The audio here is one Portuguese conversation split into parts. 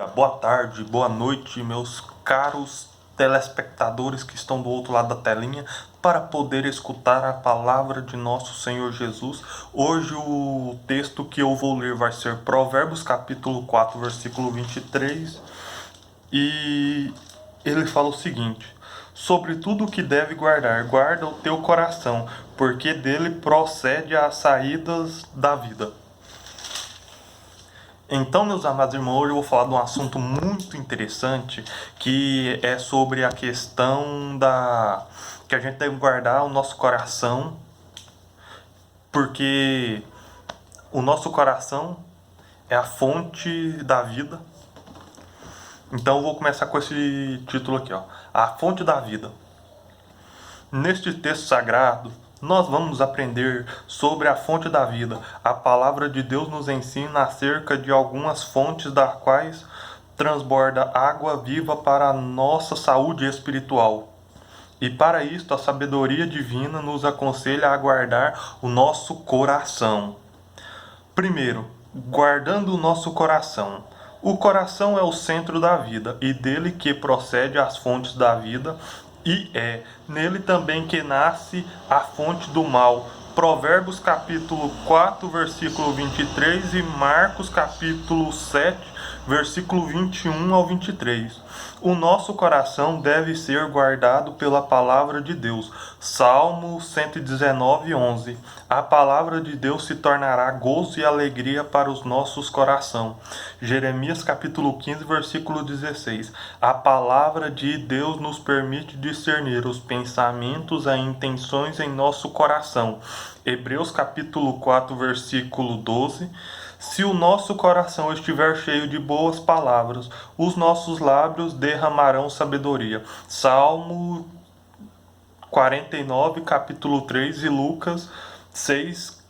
dia, boa tarde, boa noite, meus caros telespectadores que estão do outro lado da telinha, para poder escutar a palavra de nosso Senhor Jesus. Hoje o texto que eu vou ler vai ser Provérbios capítulo 4, versículo 23, e ele fala o seguinte: sobre tudo o que deve guardar, guarda o teu coração, porque dele procede as saídas da vida. Então, meus amados irmãos, hoje eu vou falar de um assunto muito interessante, que é sobre a questão que a gente deve guardar o nosso coração, porque o nosso coração é a fonte da vida. Então eu vou começar com esse título aqui, ó, a fonte da vida. Neste texto sagrado, nós vamos aprender sobre a fonte da vida. A palavra de Deus nos ensina acerca de algumas fontes das quais transborda água viva para a nossa saúde espiritual. E para isto, a sabedoria divina nos aconselha a guardar o nosso coração. Primeiro, guardando o nosso coração. O coração é o centro da vida, e dele que procede as fontes da vida, e é nele também que nasce a fonte do mal. Provérbios capítulo 4, versículo 23 e Marcos capítulo 7, versículo 21 ao 23. O nosso coração deve ser guardado pela palavra de Deus. Salmo 119, 11. A palavra de Deus se tornará gozo e alegria para os nossos corações. Jeremias capítulo 15, versículo 16. A palavra de Deus nos permite discernir os pensamentos e intenções em nosso coração. Hebreus capítulo 4, versículo 12. Se o nosso coração estiver cheio de boas palavras, os nossos lábios derramarão sabedoria. Salmo 49, capítulo 3 e Lucas 6,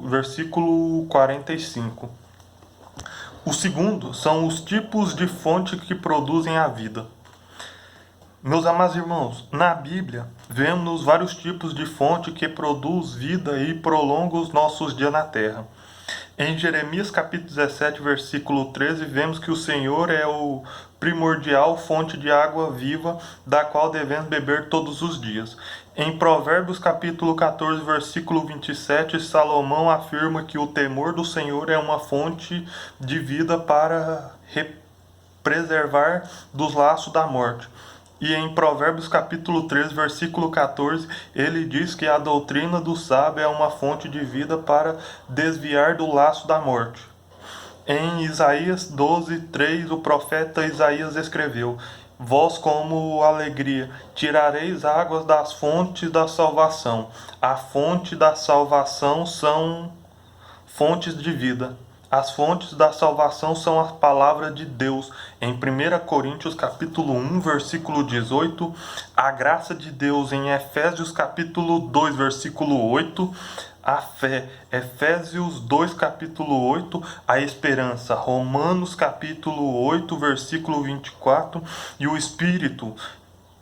versículo 45. O segundo são os tipos de fonte que produzem a vida. Meus amados irmãos, na Bíblia, vemos vários tipos de fonte que produz vida e prolonga os nossos dias na terra. Em Jeremias capítulo 17, versículo 13, vemos que o Senhor é o primordial fonte de água viva, da qual devemos beber todos os dias. Em Provérbios capítulo 14, versículo 27, Salomão afirma que o temor do Senhor é uma fonte de vida para preservar dos laços da morte. E em Provérbios capítulo 13, versículo 14, ele diz que a doutrina do sábio é uma fonte de vida para desviar do laço da morte. Em Isaías 12, 3, o profeta Isaías escreveu: vós como alegria tirareis águas das fontes da salvação. A fonte da salvação são fontes de vida. As fontes da salvação são a palavra de Deus. Em 1 Coríntios capítulo 1, versículo 18, a graça de Deus em Efésios capítulo 2, versículo 8, a fé, Efésios 2, capítulo 8, a esperança, Romanos capítulo 8, versículo 24, e o Espírito,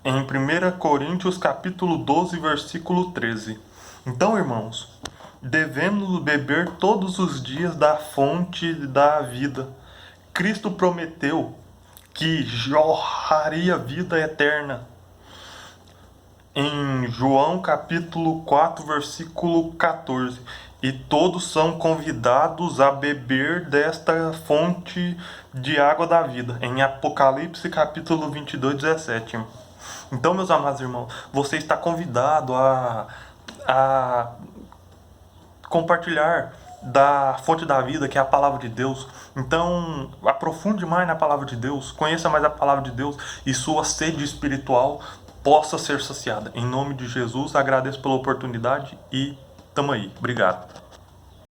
em 1 Coríntios capítulo 12, versículo 13. Então, irmãos, devemos beber todos os dias da fonte da vida. Cristo prometeu que jorraria vida eterna. Em João capítulo 4, versículo 14. E todos são convidados a beber desta fonte de água da vida. Em Apocalipse capítulo 22, 17. Então, meus amados irmãos, você está convidado a compartilhar da fonte da vida, que é a palavra de Deus. Então, aprofunde mais na palavra de Deus, conheça mais a palavra de Deus e sua sede espiritual possa ser saciada. Em nome de Jesus, agradeço pela oportunidade e tamo aí. Obrigado.